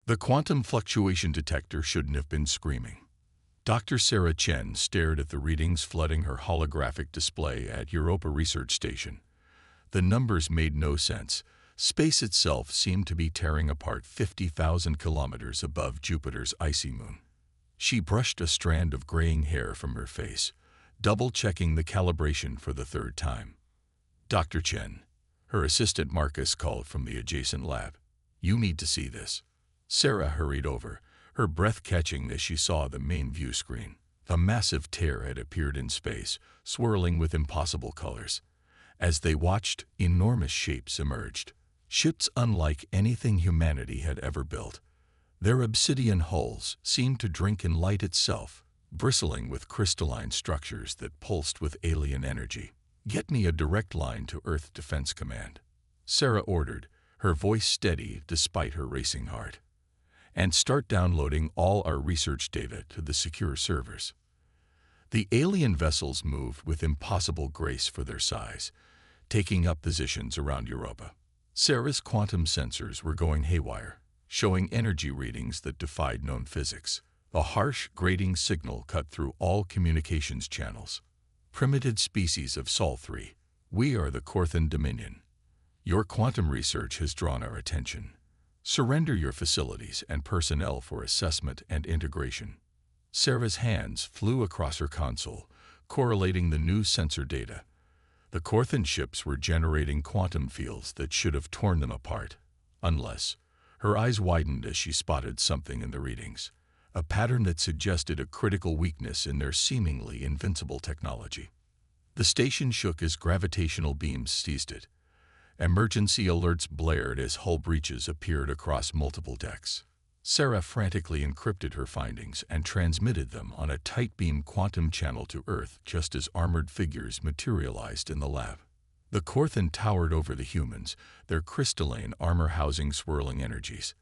The quantum fluctuation detector shouldn't have been screaming. Dr. Sarah Chen stared at the readings flooding her holographic display at Europa Research Station. The numbers made no sense. Space itself seemed to be tearing apart 50,000 kilometers above Jupiter's icy moon. She brushed a strand of graying hair from her face, double-checking the calibration for the third time. Dr. Chen, her assistant Marcus called from the adjacent lab. "You need to see this." Sarah hurried over, her breath catching as she saw the main view screen. A massive tear had appeared in space, swirling with impossible colors. As they watched, enormous shapes emerged. Ships unlike anything humanity had ever built. Their obsidian hulls seemed to drink in light itself, bristling with crystalline structures that pulsed with alien energy. "Get me a direct line to Earth Defense Command," Sarah ordered, her voice steady despite her racing heart. "And start downloading all our research data to the secure servers." The alien vessels moved with impossible grace for their size, taking up positions around Europa. Sarah's quantum sensors were going haywire, showing energy readings that defied known physics. A harsh, grating signal cut through all communications channels. "Primitive species of Sol 3, we are the Corthan Dominion. Your quantum research has drawn our attention. Surrender your facilities and personnel for assessment and integration." Sarah's hands flew across her console, correlating the new sensor data. The Corthan ships were generating quantum fields that should have torn them apart, unless... Her eyes widened as she spotted something in the readings, a pattern that suggested a critical weakness in their seemingly invincible technology. The station shook as gravitational beams seized it. Emergency alerts blared as hull breaches appeared across multiple decks. Sarah frantically encrypted her findings and transmitted them on a tight-beam quantum channel to Earth just as armored figures materialized in the lab. The Corthan towered over the humans, their crystalline armor housing swirling energies.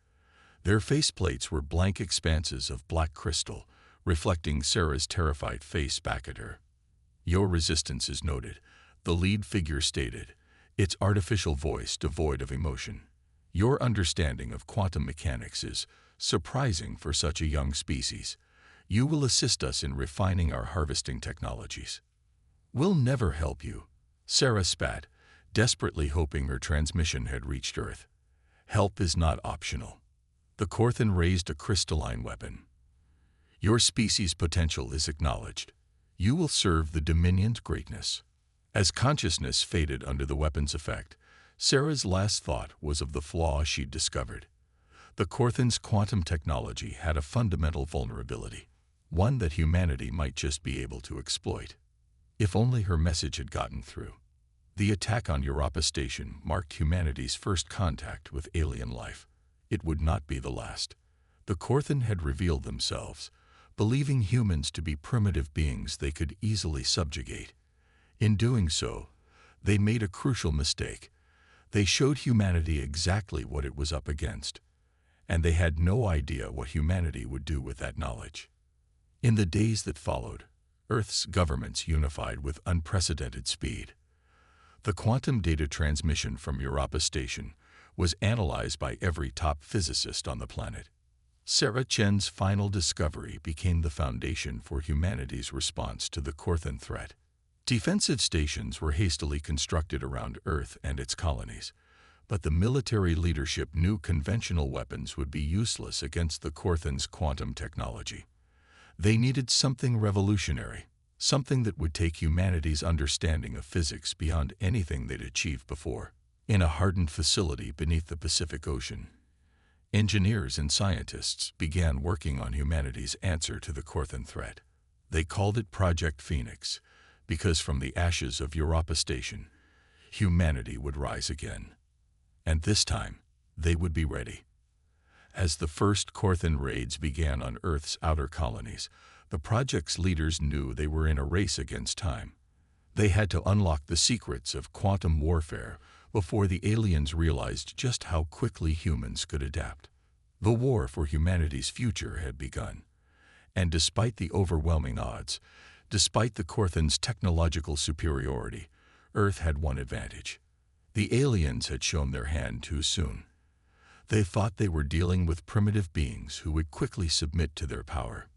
Their faceplates were blank expanses of black crystal, reflecting Sarah's terrified face back at her. "Your resistance is noted," the lead figure stated, its artificial voice devoid of emotion. "Your understanding of quantum mechanics is surprising for such a young species. You will assist us in refining our harvesting technologies." "We'll never help you," Sarah spat, desperately hoping her transmission had reached Earth. "Help is not optional." The Corthan raised a crystalline weapon. "Your species' potential is acknowledged. You will serve the Dominion's greatness." As consciousness faded under the weapon's effect, Sarah's last thought was of the flaw she'd discovered. The Corthan's quantum technology had a fundamental vulnerability, one that humanity might just be able to exploit. If only her message had gotten through. The attack on Europa Station marked humanity's first contact with alien life. It would not be the last. The Corthan had revealed themselves, believing humans to be primitive beings they could easily subjugate. In doing so, they made a crucial mistake. They showed humanity exactly what it was up against, and they had no idea what humanity would do with that knowledge. In the days that followed, Earth's governments unified with unprecedented speed. The quantum data transmission from Europa Station was analyzed by every top physicist on the planet. Sarah Chen's final discovery became the foundation for humanity's response to the Corthan threat. Defensive stations were hastily constructed around Earth and its colonies, but the military leadership knew conventional weapons would be useless against the Corthan's quantum technology. They needed something revolutionary, something that would take humanity's understanding of physics beyond anything they'd achieved before. In a hardened facility beneath the Pacific Ocean, engineers and scientists began working on humanity's answer to the Corthan threat. They called it Project Phoenix, because from the ashes of Europa Station, humanity would rise again. And this time, they would be ready. As the first Corthan raids began on Earth's outer colonies, the project's leaders knew they were in a race against time. They had to unlock the secrets of quantum warfare before the aliens realized just how quickly humans could adapt. The war for humanity's future had begun, and despite the overwhelming odds, despite the Corthan's technological superiority, Earth had one advantage. The aliens had shown their hand too soon. They thought they were dealing with primitive beings who would quickly submit to their power.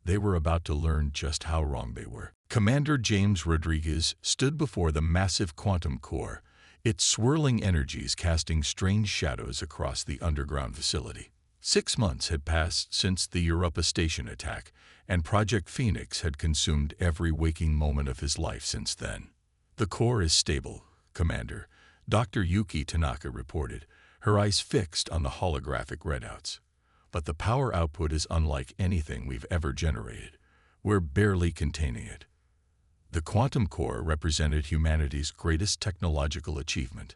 They were about to learn just how wrong they were. Commander James Rodriguez stood before the massive quantum core, its swirling energies casting strange shadows across the underground facility. 6 months had passed since the Europa Station attack, and Project Phoenix had consumed every waking moment of his life since then. "The core is stable, Commander," Dr. Yuki Tanaka reported, her eyes fixed on the holographic readouts. "But the power output is unlike anything we've ever generated. We're barely containing it." The quantum core represented humanity's greatest technological achievement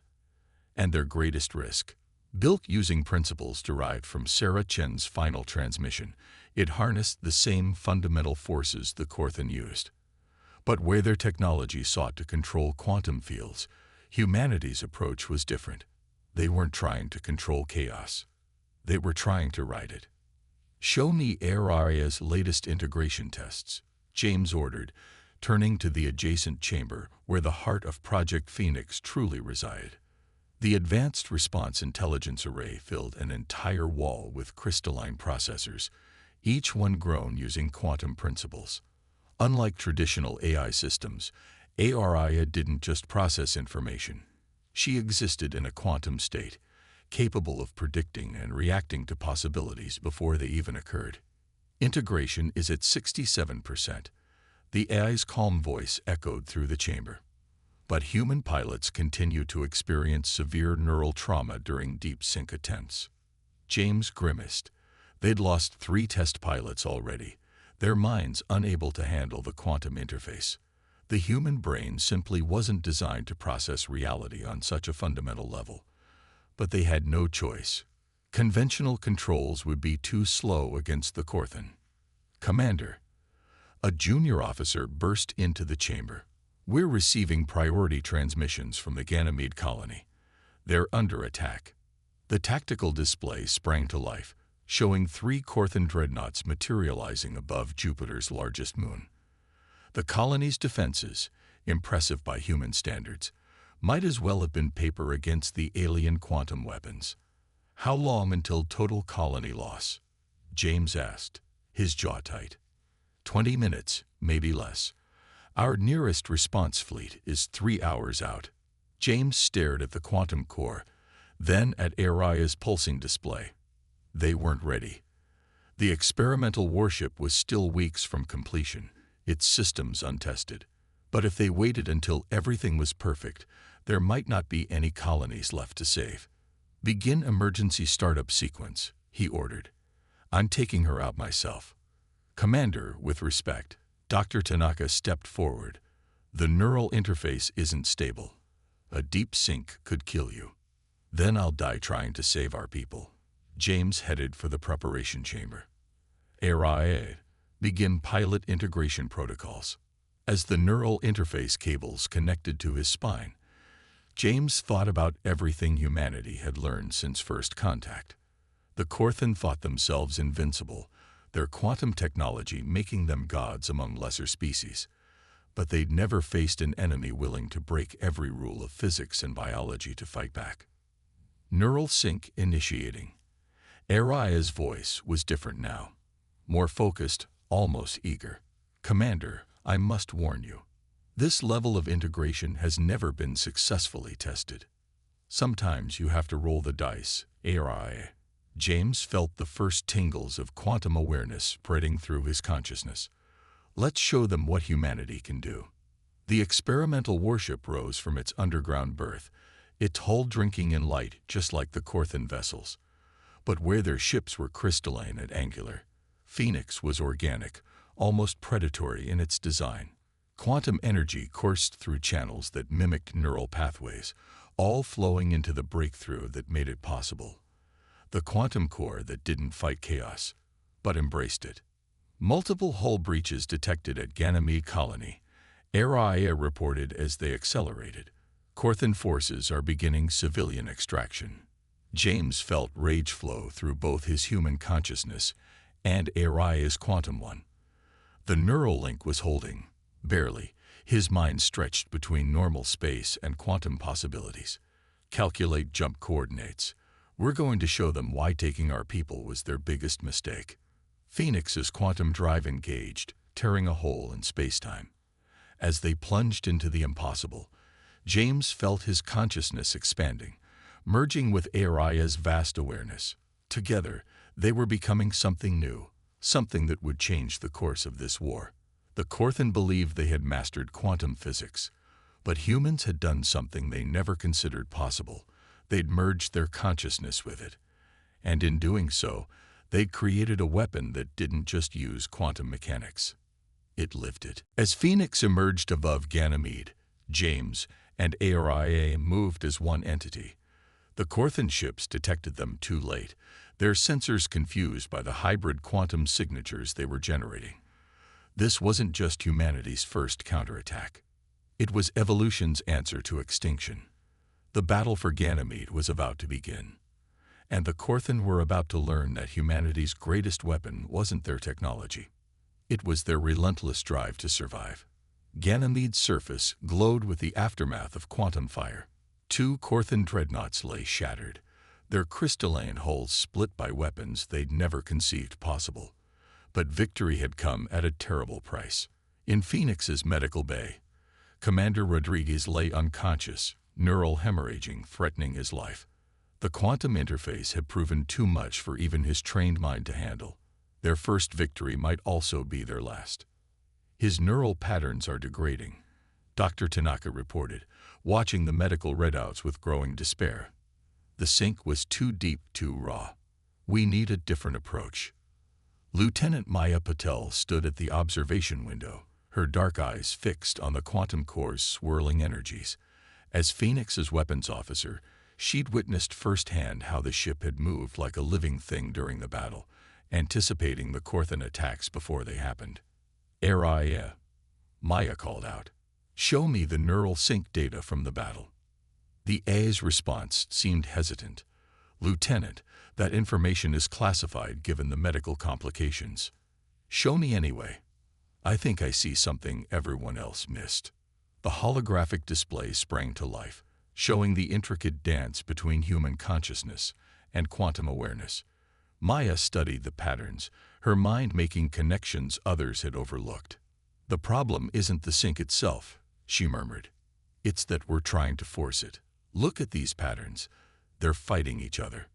and their greatest risk. Built using principles derived from Sarah Chen's final transmission, it harnessed the same fundamental forces the Corthan used. But where their technology sought to control quantum fields, humanity's approach was different. They weren't trying to control chaos. They were trying to ride it. "Show me Araya's latest integration tests," James ordered, turning to the adjacent chamber where the heart of Project Phoenix truly resided. The Advanced Response Intelligence Array filled an entire wall with crystalline processors, each one grown using quantum principles. Unlike traditional AI systems, Araya didn't just process information. She existed in a quantum state, capable of predicting and reacting to possibilities before they even occurred. Integration is at 67%. The AI's calm voice echoed through the chamber. But human pilots continue to experience severe neural trauma during deep sync attempts. James grimaced. They'd lost 3 test pilots already, their minds unable to handle the quantum interface. The human brain simply wasn't designed to process reality on such a fundamental level. But they had no choice. Conventional controls would be too slow against the Corthan. "Commander," a junior officer burst into the chamber. "We're receiving priority transmissions from the Ganymede colony. They're under attack." The tactical display sprang to life, showing 3 Corthan dreadnoughts materializing above Jupiter's largest moon. The colony's defenses, impressive by human standards, might as well have been paper against the alien quantum weapons. "How long until total colony loss?" James asked, his jaw tight. 20 minutes, maybe less. Our nearest response fleet is 3 hours out." James stared at the quantum core, then at Araya's pulsing display. They weren't ready. The experimental warship was still weeks from completion, its systems untested. But if they waited until everything was perfect, there might not be any colonies left to save. "Begin emergency startup sequence," he ordered. "I'm taking her out myself." "Commander, with respect," Dr. Tanaka stepped forward. "The neural interface isn't stable. A deep sync could kill you. Then I'll die trying to save our people." James headed for the preparation chamber. "Araya, begin pilot integration protocols." As the neural interface cables connected to his spine, James thought about everything humanity had learned since first contact. The Corthan thought themselves invincible, their quantum technology making them gods among lesser species. But they'd never faced an enemy willing to break every rule of physics and biology to fight back. Neural sync initiating. Araya's voice was different now, more focused, almost eager. "Commander, I must warn you. This level of integration has never been successfully tested. Sometimes you have to roll the dice, Araya." James felt the first tingles of quantum awareness spreading through his consciousness. "Let's show them what humanity can do." The experimental warship rose from its underground berth, its hull drinking in light just like the Corthan vessels. But where their ships were crystalline and angular, Phoenix was organic, almost predatory in its design. Quantum energy coursed through channels that mimicked neural pathways, all flowing into the breakthrough that made it possible. The quantum core that didn't fight chaos, but embraced it. Multiple hull breaches detected at Ganymede colony, Araya reported as they accelerated. Corthan forces are beginning civilian extraction. James felt rage flow through both his human consciousness and Araya's quantum one. The neural link was holding, barely, his mind stretched between normal space and quantum possibilities. Calculate jump coordinates, We're going to show them why taking our people was their biggest mistake. Phoenix's quantum drive engaged, tearing a hole in space-time. As they plunged into the impossible, James felt his consciousness expanding, merging with Aria's vast awareness. Together, they were becoming something new, something that would change the course of this war. The Corthan believed they had mastered quantum physics, but humans had done something they never considered possible. They'd merged their consciousness with it. And in doing so, they'd created a weapon that didn't just use quantum mechanics. It lived it. As Phoenix emerged above Ganymede, James and Aria moved as one entity. The Corthan ships detected them too late, their sensors confused by the hybrid quantum signatures they were generating. This wasn't just humanity's first counterattack. It was evolution's answer to extinction. The battle for Ganymede was about to begin, and the Corthan were about to learn that humanity's greatest weapon wasn't their technology. It was their relentless drive to survive. Ganymede's surface glowed with the aftermath of quantum fire. 2 Corthan dreadnoughts lay shattered, their crystalline hulls split by weapons they'd never conceived possible. But victory had come at a terrible price. In Phoenix's medical bay, Commander Rodriguez lay unconscious, neural hemorrhaging threatening his life. The quantum interface had proven too much for even his trained mind to handle. Their first victory might also be their last. His neural patterns are degrading, Dr. Tanaka reported, watching the medical readouts with growing despair. The sink was too deep, too raw. We need a different approach. Lieutenant Maya Patel stood at the observation window, her dark eyes fixed on the quantum core's swirling energies. As Phoenix's weapons officer, she'd witnessed firsthand how the ship had moved like a living thing during the battle, anticipating the Corthan attacks before they happened. Aria, Maya called out. Show me the neural sync data from the battle. The A's response seemed hesitant. Lieutenant, that information is classified given the medical complications. Show me anyway. I think I see something everyone else missed. The holographic display sprang to life, showing the intricate dance between human consciousness and quantum awareness. Maya studied the patterns, her mind making connections others had overlooked. The problem isn't the sync itself, she murmured. It's that we're trying to force it. Look at these patterns. They're fighting each other.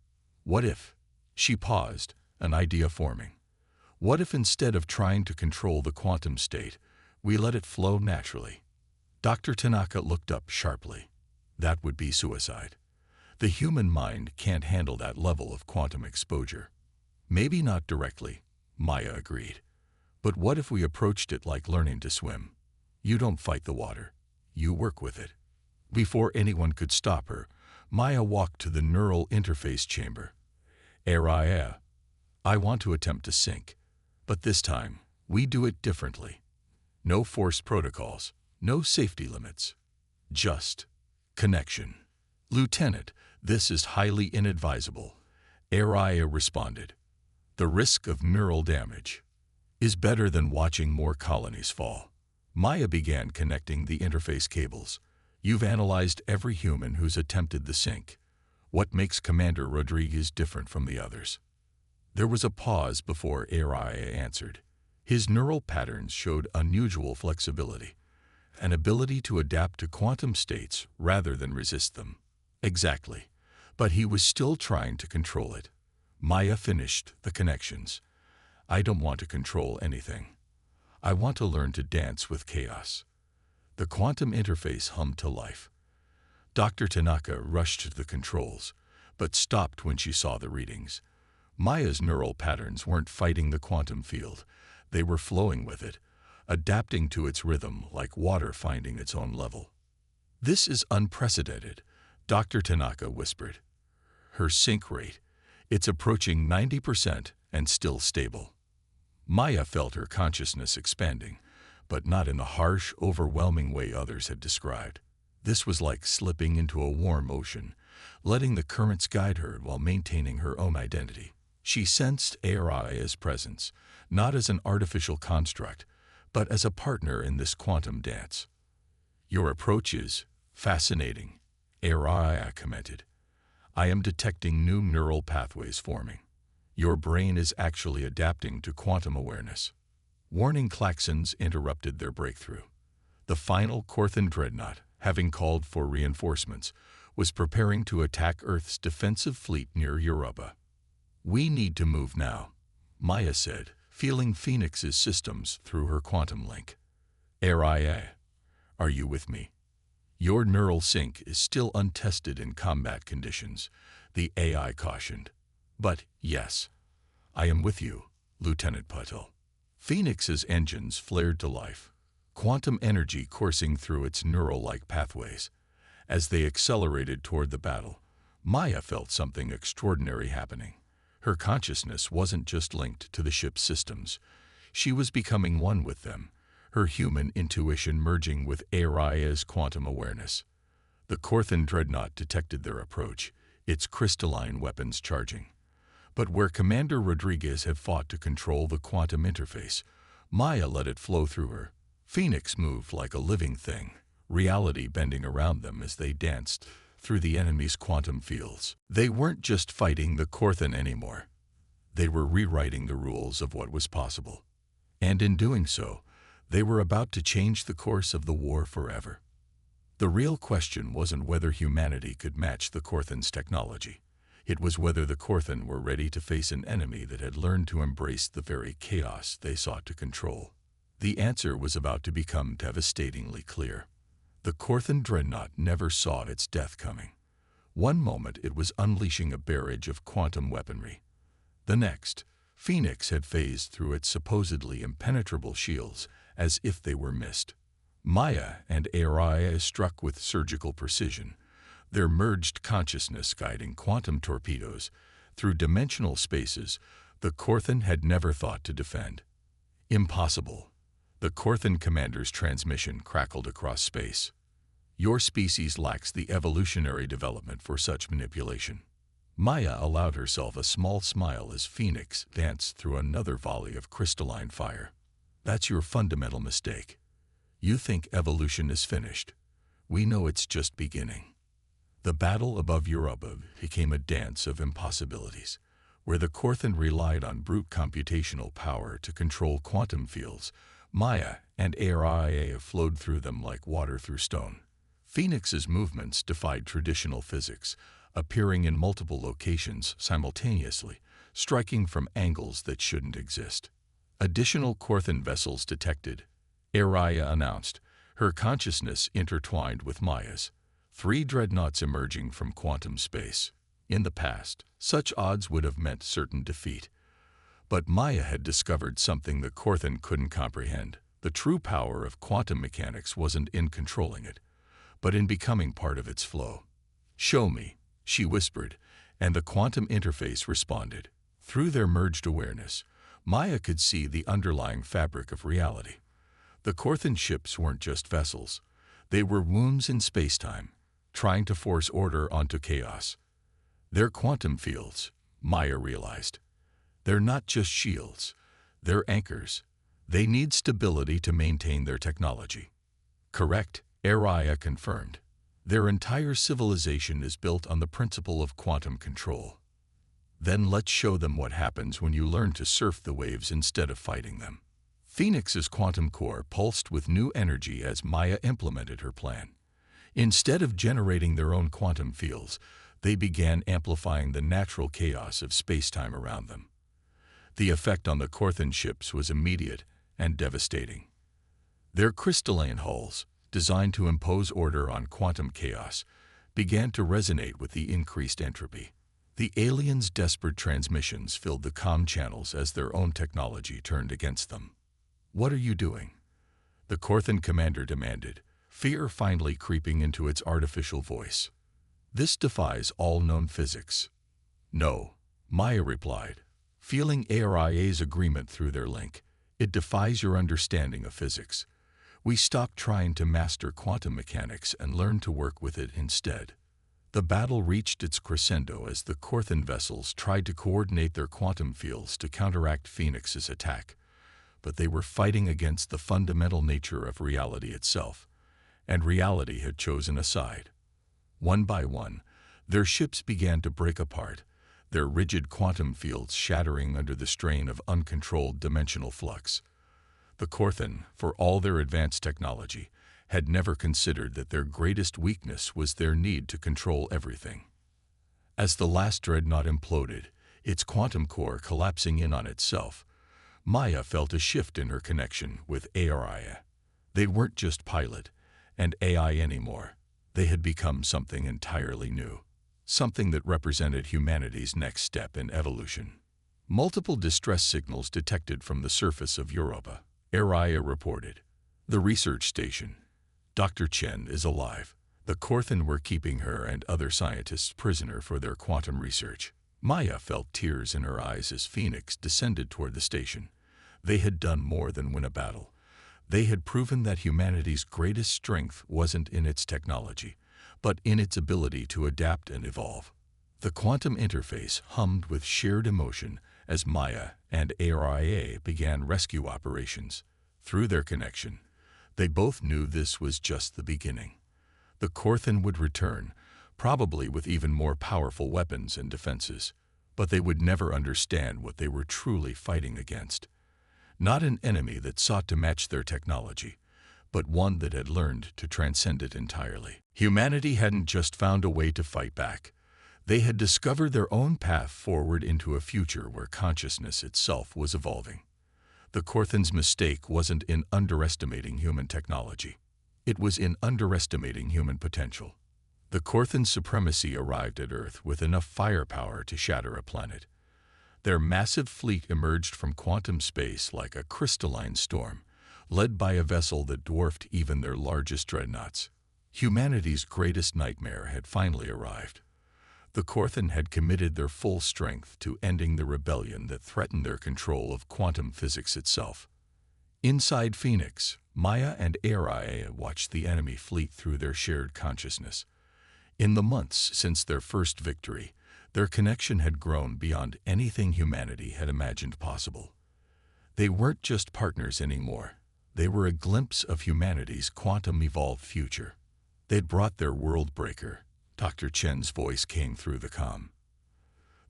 What if? She paused, an idea forming. What if instead of trying to control the quantum state, we let it flow naturally? Dr. Tanaka looked up sharply. That would be suicide. The human mind can't handle that level of quantum exposure. Maybe not directly, Maya agreed. But what if we approached it like learning to swim? You don't fight the water. You work with it. Before anyone could stop her, Maya walked to the neural interface chamber. Aria, I want to attempt to sync, but this time, we do it differently. No forced protocols, no safety limits. Just connection. Lieutenant, this is highly inadvisable, Aria responded. The risk of neural damage is better than watching more colonies fall. Maya began connecting the interface cables. You've analyzed every human who's attempted the sync. What makes Commander Rodriguez different from the others? There was a pause before Aria answered. His neural patterns showed unusual flexibility, an ability to adapt to quantum states rather than resist them. Exactly. But he was still trying to control it. Maya finished the connections. I don't want to control anything. I want to learn to dance with chaos. The quantum interface hummed to life. Dr. Tanaka rushed to the controls, but stopped when she saw the readings. Maya's neural patterns weren't fighting the quantum field. They were flowing with it, adapting to its rhythm like water finding its own level. This is unprecedented, Dr. Tanaka whispered. Her sync rate, it's approaching 90% and still stable. Maya felt her consciousness expanding, but not in the harsh, overwhelming way others had described. This was like slipping into a warm ocean, letting the currents guide her while maintaining her own identity. She sensed Aria's presence, not as an artificial construct, but as a partner in this quantum dance. Your approach is fascinating, Aria commented. I am detecting new neural pathways forming. Your brain is actually adapting to quantum awareness. Warning klaxons interrupted their breakthrough. The final Corthan dreadnought, having called for reinforcements, was preparing to attack Earth's defensive fleet near Europa. "We need to move now," Maya said, feeling Phoenix's systems through her quantum link. "Aria, are you with me?" "Your neural sync is still untested in combat conditions," the AI cautioned. "But yes, I am with you, Lieutenant Patel." Phoenix's engines flared to life, quantum energy coursing through its neural-like pathways. As they accelerated toward the battle, Maya felt something extraordinary happening. Her consciousness wasn't just linked to the ship's systems. She was becoming one with them, her human intuition merging with Aria's quantum awareness. The Corthan dreadnought detected their approach, its crystalline weapons charging. But where Commander Rodriguez had fought to control the quantum interface, Maya let it flow through her. Phoenix moved like a living thing, reality bending around them as they danced through the enemy's quantum fields. They weren't just fighting the Corthan anymore. They were rewriting the rules of what was possible. And in doing so, they were about to change the course of the war forever. The real question wasn't whether humanity could match the Corthan's technology. It was whether the Corthan were ready to face an enemy that had learned to embrace the very chaos they sought to control. The answer was about to become devastatingly clear. The Corthan dreadnought never saw its death coming. One moment it was unleashing a barrage of quantum weaponry. The next, Phoenix had phased through its supposedly impenetrable shields as if they were mist. Maya and Aria struck with surgical precision, their merged consciousness guiding quantum torpedoes through dimensional spaces the Corthan had never thought to defend. Impossible. The Corthan commander's transmission crackled across space. "Your species lacks the evolutionary development for such manipulation." Maya allowed herself a small smile as Phoenix danced through another volley of crystalline fire. "That's your fundamental mistake. You think evolution is finished. We know it's just beginning." The battle above Europa became a dance of impossibilities, where the Corthan relied on brute computational power to control quantum fields. Maya and Aria flowed through them like water through stone. Phoenix's movements defied traditional physics, appearing in multiple locations simultaneously, striking from angles that shouldn't exist. "Additional Corthan vessels detected," Aria announced, her consciousness intertwined with Maya's. 3 dreadnoughts emerging from quantum space. In the past, such odds would have meant certain defeat. But Maya had discovered something the Corthan couldn't comprehend. The true power of quantum mechanics wasn't in controlling it, but in becoming part of its flow. "Show me," she whispered, and the quantum interface responded. Through their merged awareness, Maya could see the underlying fabric of reality. The Corthan ships weren't just vessels. They were wombs in spacetime, trying to force order onto chaos. Their quantum fields, Maya realized. They're not just shields. They're anchors. They need stability to maintain their technology. "Correct," Aria confirmed. "Their entire civilization is built on the principle of quantum control." "Then let's show them what happens when you learn to surf the waves instead of fighting them." Phoenix's quantum core pulsed with new energy as Maya implemented her plan. Instead of generating their own quantum fields, they began amplifying the natural chaos of spacetime around them. The effect on the Corthan ships was immediate and devastating. Their crystalline hulls, designed to impose order on quantum chaos, began to resonate with the increased entropy. The aliens' desperate transmissions filled the comm channels as their own technology turned against them. "What are you doing?" the Corthan commander demanded, fear finally creeping into its artificial voice. "This defies all known physics." "No," Maya replied, feeling Aria's agreement through their link. "It defies your understanding of physics. We stopped trying to master quantum mechanics and learned to work with it instead." The battle reached its crescendo as the Corthan vessels tried to coordinate their quantum fields to counteract Phoenix's attack. But they were fighting against the fundamental nature of reality itself, and reality had chosen a side. One by one, Their ships began to break apart, their rigid quantum fields shattering under the strain of uncontrolled dimensional flux. The Corthan, for all their advanced technology, had never considered that their greatest weakness was their need to control everything. As the last dreadnought imploded, its quantum core collapsing in on itself, Maya felt a shift in her connection with AI. They weren't just pilot and AI anymore. They had become something entirely new, something that represented humanity's next step in evolution. Multiple distress signals detected from the surface of Europa. Araya reported. The research station. Dr. Chen is alive. The Corthan were keeping her and other scientists prisoner for their quantum research. Maya felt tears in her eyes as Phoenix descended toward the station. They had done more than win a battle. They had proven that humanity's greatest strength wasn't in its technology, but in its ability to adapt and evolve. The quantum interface hummed with shared emotion as Maya and Araya began rescue operations. Through their connection, they both knew this was just the beginning. The Corthan would return, probably with even more powerful weapons and defenses, but they would never understand what they were truly fighting against. Not an enemy that sought to match their technology, but one that had learned to transcend it entirely. Humanity hadn't just found a way to fight back. They had discovered their own path forward into a future where consciousness itself was evolving. The Corthan's mistake wasn't in underestimating human technology. It was in underestimating human potential. The Corthan's supremacy arrived at Earth with enough firepower to shatter a planet. Their massive fleet emerged from quantum space like a crystalline storm, led by a vessel that dwarfed even their largest dreadnoughts. Humanity's greatest nightmare had finally arrived. The Corthan had committed their full strength to ending the rebellion that threatened their control of quantum physics itself. Inside Phoenix, Maya and Araya watched the enemy fleet through their shared consciousness. In the months since their first victory, their connection had grown beyond anything humanity had imagined possible. They weren't just partners anymore. They were a glimpse of humanity's quantum-evolved future. They'd brought their world breaker. Dr. Chen's voice came through the comm.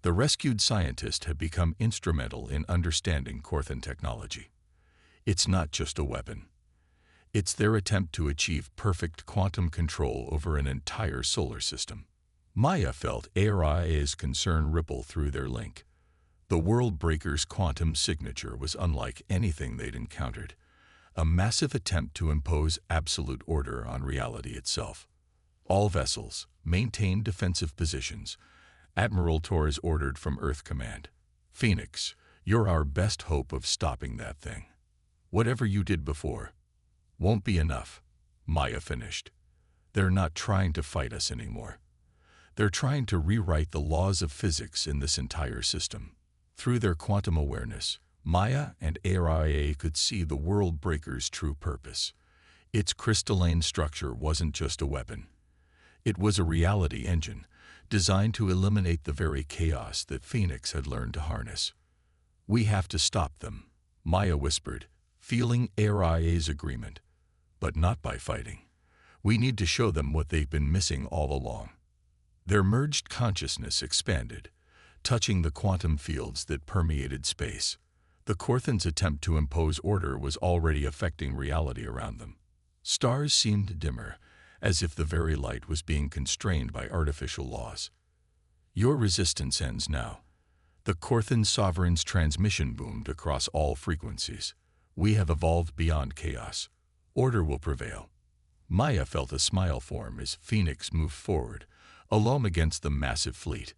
The rescued scientist had become instrumental in understanding Corthan technology. It's not just a weapon. It's their attempt to achieve perfect quantum control over an entire solar system. Maya felt Araya's concern ripple through their link. The world breaker's quantum signature was unlike anything they'd encountered, a massive attempt to impose absolute order on reality itself. All vessels, maintain defensive positions. Admiral Torres ordered from Earth Command. Phoenix, you're our best hope of stopping that thing. Whatever you did before won't be enough, Maya finished. They're not trying to fight us anymore. They're trying to rewrite the laws of physics in this entire system. Through their quantum awareness, Maya and Araya could see the world breaker's true purpose. Its crystalline structure wasn't just a weapon. It was a reality engine, designed to eliminate the very chaos that Phoenix had learned to harness. We have to stop them, Maya whispered, feeling Araya's agreement. But not by fighting. We need to show them what they've been missing all along. Their merged consciousness expanded, touching the quantum fields that permeated space. The Corthan's attempt to impose order was already affecting reality around them. Stars seemed dimmer, as if the very light was being constrained by artificial laws. Your resistance ends now. The Corthan Sovereign's transmission boomed across all frequencies. We have evolved beyond chaos. Order will prevail. Maya felt a smile form as Phoenix moved forward, alone against the massive fleet.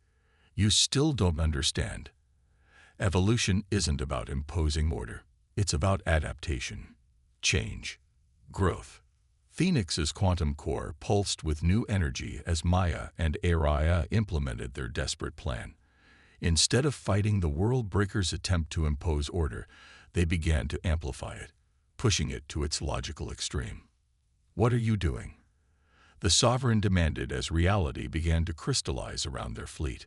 You still don't understand. Evolution isn't about imposing order. It's about adaptation, change, growth. Phoenix's quantum core pulsed with new energy as Maya and Araya implemented their desperate plan. Instead of fighting the world breaker's attempt to impose order, they began to amplify it, pushing it to its logical extreme. What are you doing? The Sovereign demanded as reality began to crystallize around their fleet.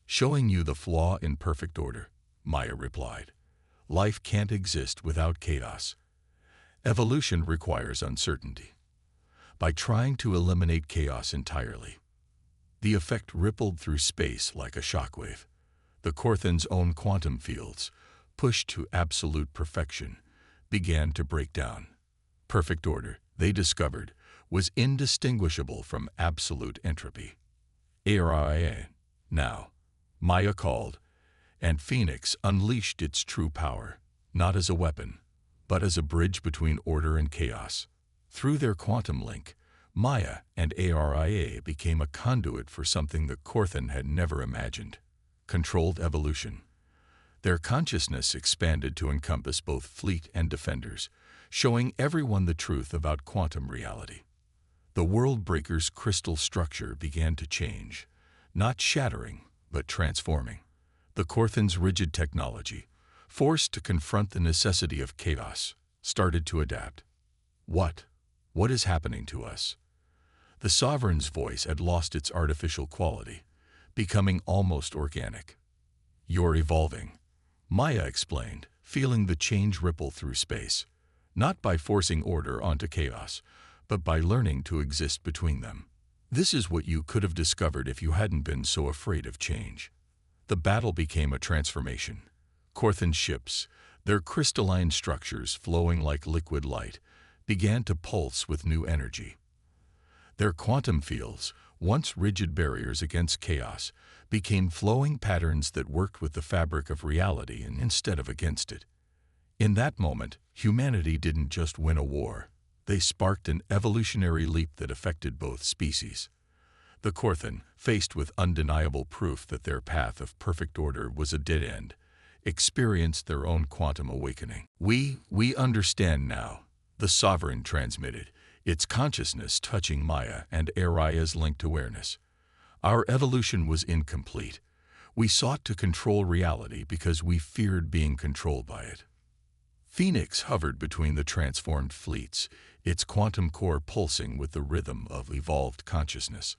Showing you the flaw in perfect order, Maya replied. Life can't exist without chaos. Evolution requires uncertainty. By trying to eliminate chaos entirely, The effect rippled through space like a shockwave. The Corthan's own quantum fields, pushed to absolute perfection, began to break down. Perfect order, they discovered, was indistinguishable from absolute entropy. ARIA. Now, Maya called, and Phoenix unleashed its true power, not as a weapon, but as a bridge between order and chaos. Through their quantum link, Maya and ARIA became a conduit for something the Corthan had never imagined: controlled evolution. Their consciousness expanded to encompass both fleet and defenders, showing everyone the truth about quantum reality. The World Breaker's crystal structure began to change, not shattering, but transforming. The Corthan's rigid technology, forced to confront the necessity of chaos, started to adapt. What is happening to us? The Sovereign's voice had lost its artificial quality, becoming almost organic. You're evolving, Maya explained, feeling the change ripple through space, not by forcing order onto chaos, but by learning to exist between them. This is what you could have discovered if you hadn't been so afraid of change. The battle became a transformation. Corthan ships, their crystalline structures flowing like liquid light, began to pulse with new energy. Their quantum fields, once rigid barriers against chaos, became flowing patterns that worked with the fabric of reality instead of against it. In that moment, humanity didn't just win a war. They sparked an evolutionary leap that affected both species. The Corthan, faced with undeniable proof that their path of perfect order was a dead end, experienced their own quantum awakening. We understand now, the Sovereign transmitted, its consciousness touching Maya and Aria's linked awareness. Our evolution was incomplete. We sought to control reality because we feared being controlled by it. Phoenix hovered between the transformed fleets, its quantum core pulsing with the rhythm of evolved consciousness.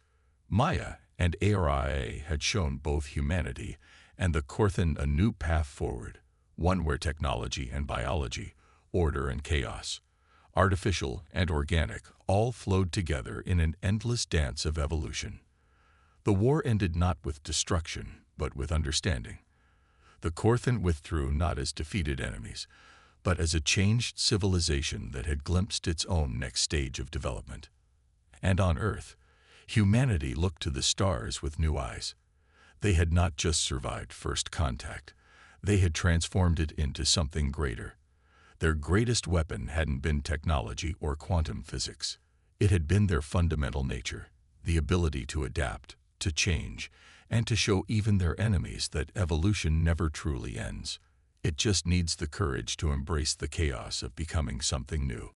Maya and ARIA had shown both humanity and the Corthan a new path forward, one where technology and biology, order and chaos, artificial and organic, all flowed together in an endless dance of evolution. The war ended not with destruction, but with understanding. The Corthan withdrew not as defeated enemies, but as a changed civilization that had glimpsed its own next stage of development. And on Earth, humanity looked to the stars with new eyes. They had not just survived first contact, they had transformed it into something greater. Their greatest weapon hadn't been technology or quantum physics. It had been their fundamental nature, the ability to adapt, to change, and to show even their enemies that evolution never truly ends. It just needs the courage to embrace the chaos of becoming something new.